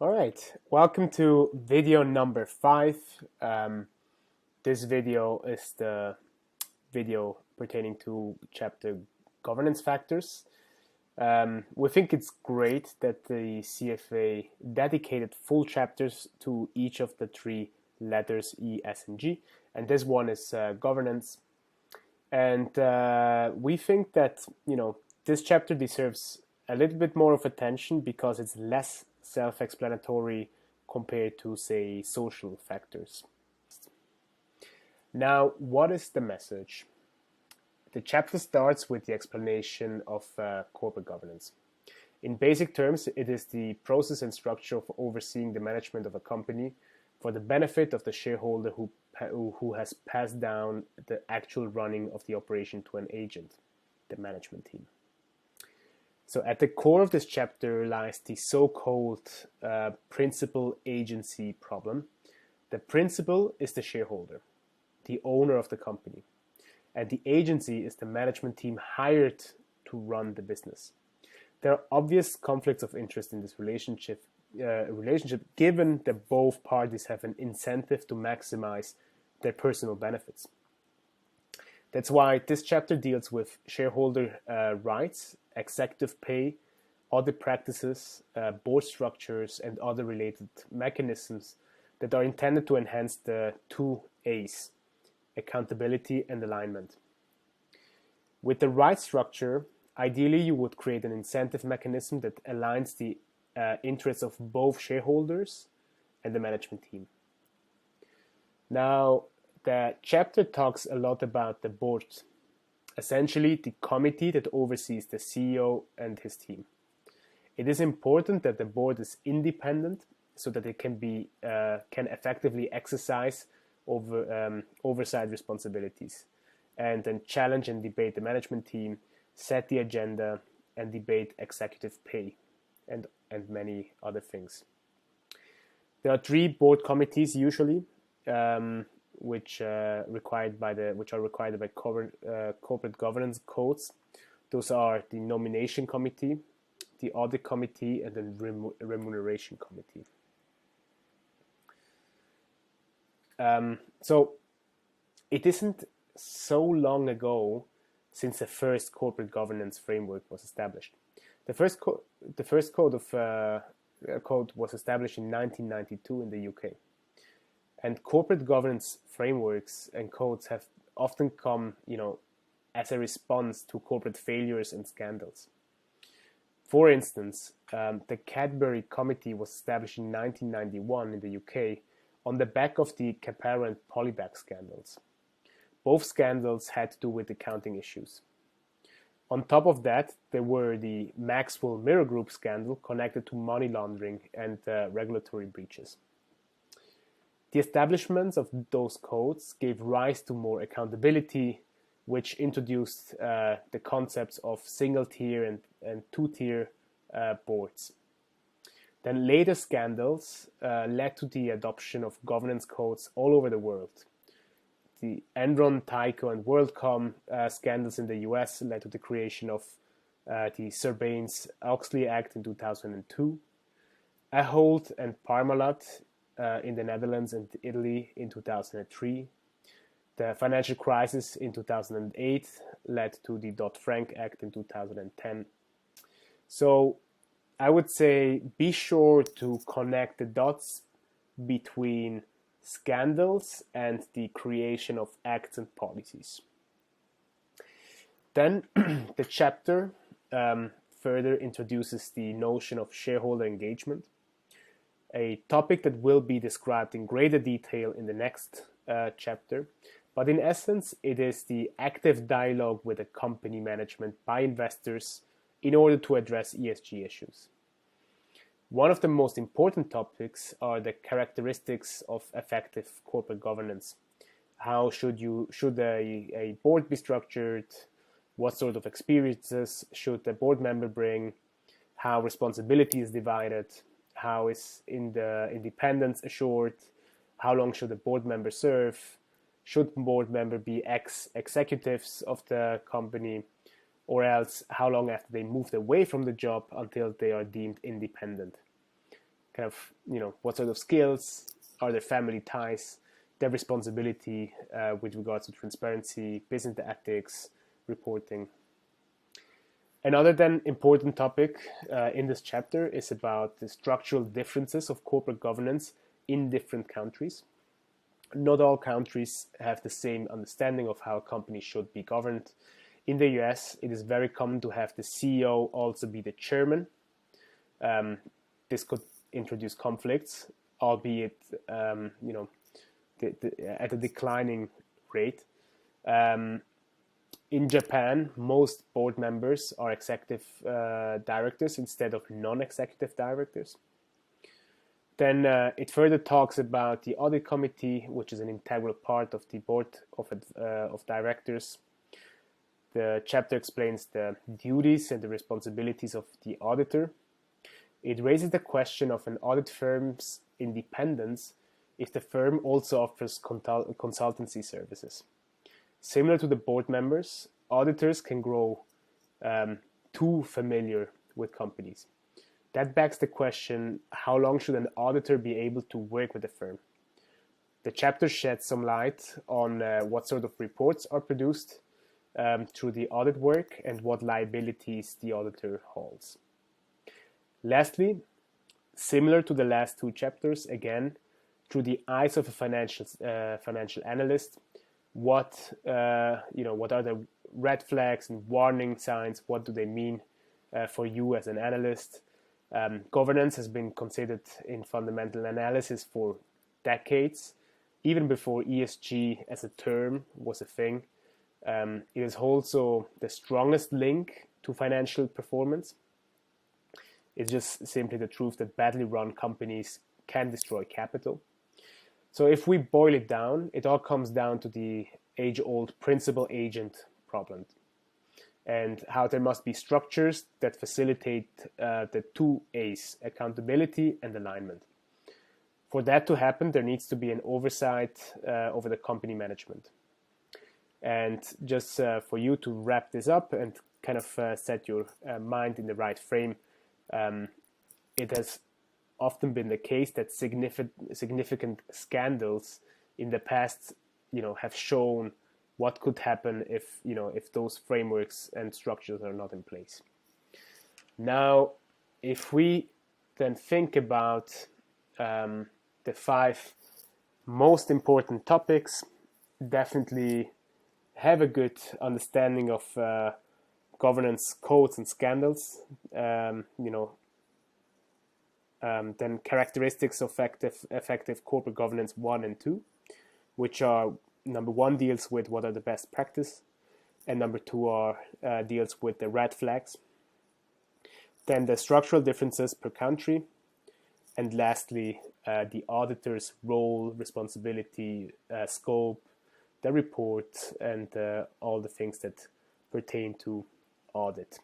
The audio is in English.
All right, welcome to video number 5. This video is the video pertaining to chapter governance factors. We think it's great that the CFA dedicated full chapters to each of the 3 letters E, S, and G, and this one is governance. And we think that this chapter deserves a little bit more of attention because it's less self-explanatory compared to, say, social factors. Now, what is the message? The chapter starts with the explanation of corporate governance. In basic terms, it is the process and structure of overseeing the management of a company for the benefit of the shareholder who has passed down the actual running of the operation to an agent, the management team. So at the core of this chapter lies the so-called principal-agency problem. The principal is the shareholder, the owner of the company, and the agency is the management team hired to run the business. There are obvious conflicts of interest in this relationship given that both parties have an incentive to maximize their personal benefits. That's why this chapter deals with shareholder rights, executive pay, audit practices, board structures, and other related mechanisms that are intended to enhance the 2 A's, accountability and alignment. With the right structure, ideally you would create an incentive mechanism that aligns the interests of both shareholders and the management team. Now, the chapter talks a lot about the board, essentially the committee that oversees the CEO and his team. It is important that the board is independent so that it can effectively exercise oversight responsibilities and then challenge and debate the management team, set the agenda, and debate executive pay and many other things. There are 3 board committees usually, which are required by corporate governance codes. Those are the nomination committee, the audit committee, and the remuneration committee. So it isn't so long ago since the first corporate governance framework was established. The first code was established in 1992 in the UK. And corporate governance frameworks and codes have often come, as a response to corporate failures and scandals. For instance, the Cadbury Committee was established in 1991 in the UK on the back of the Caparo and Polybag scandals. Both scandals had to do with accounting issues. On top of that, there were the Maxwell Mirror Group scandal connected to money laundering and regulatory breaches. The establishment of those codes gave rise to more accountability, which introduced the concepts of single-tier and 2-tier boards. Then later scandals led to the adoption of governance codes all over the world. The Enron, Tyco, and WorldCom scandals in the US led to the creation of the Sarbanes-Oxley Act in 2002, Ahold and Parmalat in the Netherlands and Italy in 2003. The financial crisis in 2008 led to the Dodd-Frank Act in 2010. So I would say be sure to connect the dots between scandals and the creation of acts and policies. Then the chapter further introduces the notion of shareholder engagement, a topic that will be described in greater detail in the next chapter. But in essence, it is the active dialogue with the company management by investors in order to address ESG issues. One of the most important topics are the characteristics of effective corporate governance. How should a board be structured? What sort of experiences should the board member bring? How responsibility is divided? How is the independence assured? How long should a board member serve? Should board member be ex-executives of the company? Or else, how long after they moved away from the job until they are deemed independent? kind of, what sort of skills, are their family ties, their responsibility with regards to transparency, business ethics, reporting. Another then important topic in this chapter is about the structural differences of corporate governance in different countries. Not all countries have the same understanding of how companies should be governed. In the US, it is very common to have the CEO also be the chairman. This could introduce conflicts, albeit at a declining rate. In Japan, most board members are executive directors instead of non-executive directors. Then it further talks about the audit committee, which is an integral part of the board of directors. The chapter explains the duties and the responsibilities of the auditor. It raises the question of an audit firm's independence if the firm also offers consultancy services. Similar to the board members, auditors can grow too familiar with companies. That begs the question, how long should an auditor be able to work with a firm? The chapter sheds some light on what sort of reports are produced through the audit work and what liabilities the auditor holds. Lastly, similar to the last two chapters, again, through the eyes of a financial analyst, what are the red flags and warning signs? What do they mean for you as an analyst? Governance has been considered in fundamental analysis for decades, even before ESG as a term was a thing. It is also the strongest link to financial performance. It's just simply the truth that badly run companies can destroy capital. So if we boil it down, it all comes down to the age-old principal-agent problem, and how there must be structures that facilitate the two A's, accountability and alignment. For that to happen, there needs to be an oversight over the company management. And just for you to wrap this up and kind of set your mind in the right frame, it has often been the case that significant scandals in the past, have shown what could happen if those frameworks and structures are not in place. Now, if we then think about the 5 most important topics, definitely have a good understanding of governance codes and scandals. Then characteristics of effective corporate governance 1 and 2, which are, number 1 deals with what are the best practice, and number 2 deals with the red flags. Then the structural differences per country, and lastly, the auditor's role, responsibility, scope, the report, and all the things that pertain to audit.